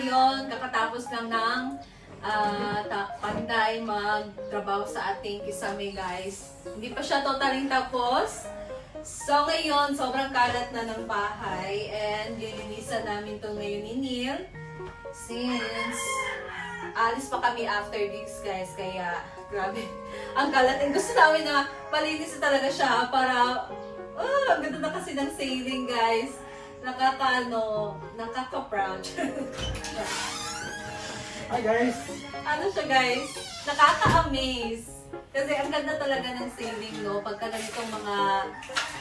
ngayon, kakatapos lang ng Panday magtrabaho sa ating kisame guys. Hindi pa siya totaling tapos. So ngayon, sobrang kalat na ng bahay and lilinisan namin to ngayon ni Neil. Since alis pa kami after this guys, kaya grabe. Ang kalat and gusto namin na palinis talaga siya para ang ganda na kasi ng sailing guys. Nakaka-proud. Hi guys! Ano siya guys? Nakaka-amaze. Kasi ang ganda talaga ng sailing, no? Pagka ganitong mga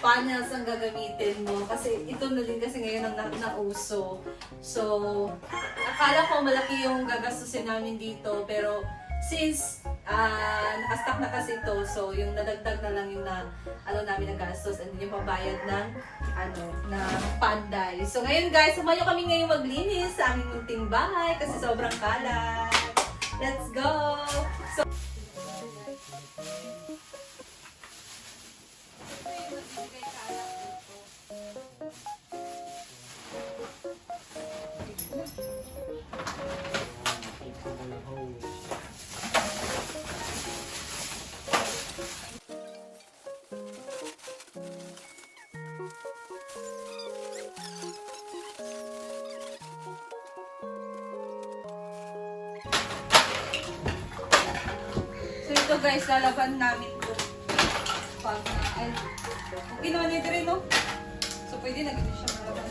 panels ang gagamitin mo. Kasi ito na din kasi ngayon ang nauso. So, akala ko malaki yung gagastusin namin dito. Pero, since nakastock na kasi ito, so yung nadagdag na lang yung namin na gastos and yung pabayad ng Panday. So ngayon guys, sumayo kami ngayon maglinis sa aming munting bahay kasi sobrang kalat. Let's go! So, ito guys, lalaban namin ito. Pag ginawa nito rin, no? So, pwede na ganyan siya malaban.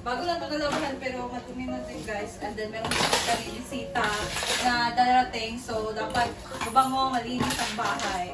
Bago lang ito nalabahan, pero matumi na ito guys. And then, meron kasi kami bisita na darating. So, dapat mabango, malinis ang bahay.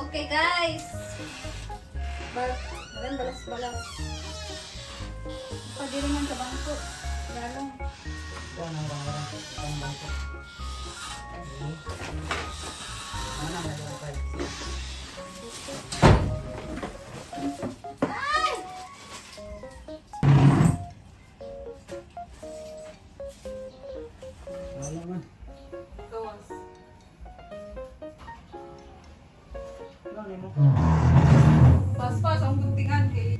Okay guys! Maganda balas-balas. Pwede rin sa bangko. Lalong. Ito ang bangko. Ano na yung Ay! Ano man? Gawas. Ano mo? Pas-pas ang guntingan kay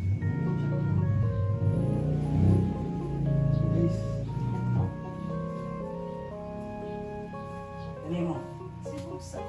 Guys. Ano mo? Sibusa.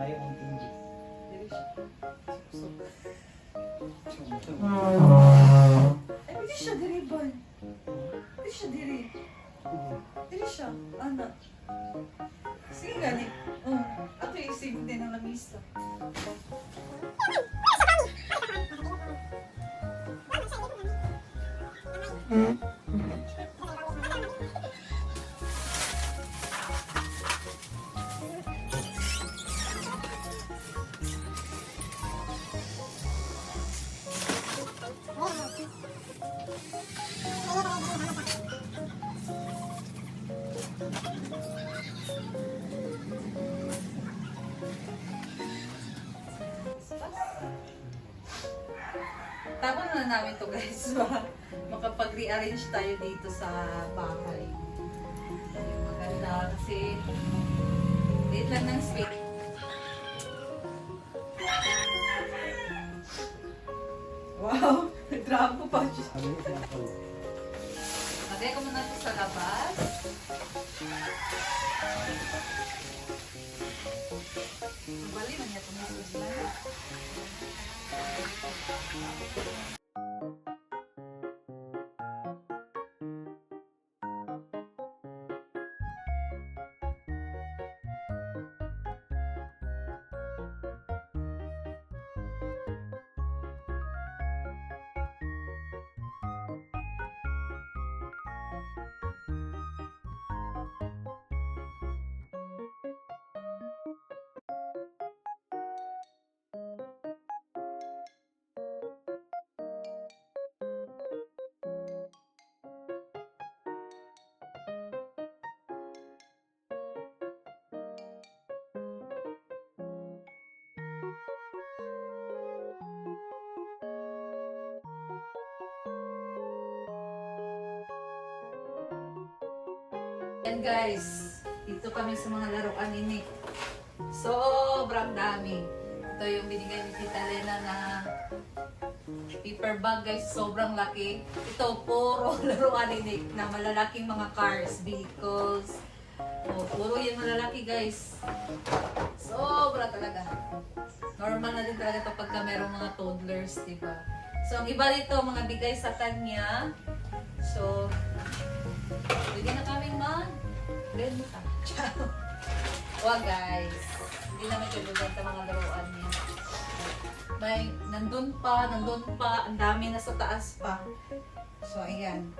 Layo ang tinggi. Dili siya. Suksok. Tum-tum. Ay, hindi siya diri ba? Hindi siya diri. Dili siya. Anak. Sige gani. Ato isip din ang lamisa. Tapos na namin to guys. Makapag-rearrange tayo dito sa bahay. Maganda kasi liit lang ng space. Wow! Nagdrago pa siya. Ano yung sinasabi? Lagay ko muna ito sa labas. Bali na niya ito na sila. Yan guys, dito kami sa mga laruan ni Nick. Sobrang dami. Ito yung binigay ni Tita Lena na paper bag guys, sobrang laki. Ito, puro laruan ni Nick na malalaking mga cars, vehicles. Oh, puro yan malalaki guys. Sobra talaga. Normal na din talaga ito pagka merong mga toddlers, diba? So, ang iba dito, mga bigay sa kanya. So, pwede na kaming mag-renta. Wag guys. Hindi naman kayo benta mga laruan niya. May nandun pa. Ang dami na sa taas pa. So, ayan.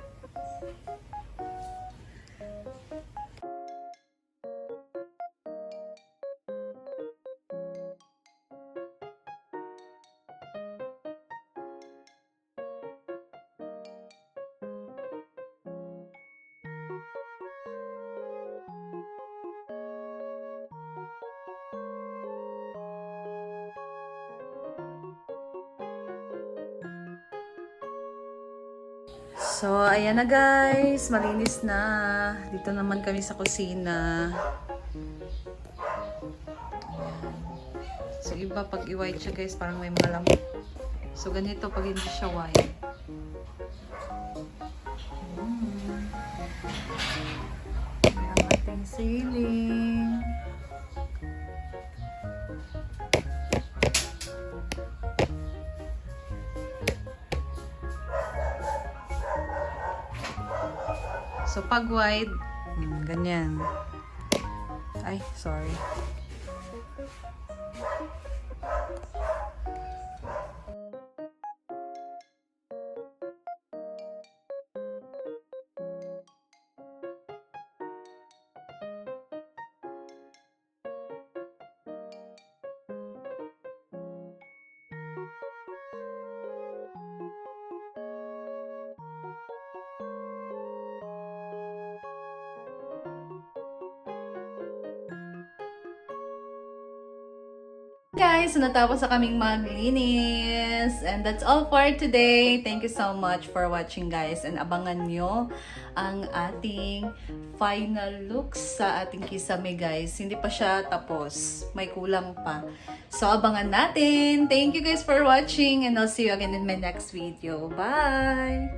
So, ayan na guys. Malinis na. Dito naman kami sa kusina. So, iba pag i-white siya guys, parang may mga lamok. So, ganito pag hindi siya white. Ang ating ceiling. So, pag wide, ganyan. Ay, sorry. Guys, so natapos na kaming maglinis. And that's all for today. Thank you so much for watching guys. And abangan nyo ang ating final looks sa ating kisame guys. Hindi pa siya tapos. May kulang pa. So abangan natin. Thank you guys for watching. And I'll see you again in my next video. Bye!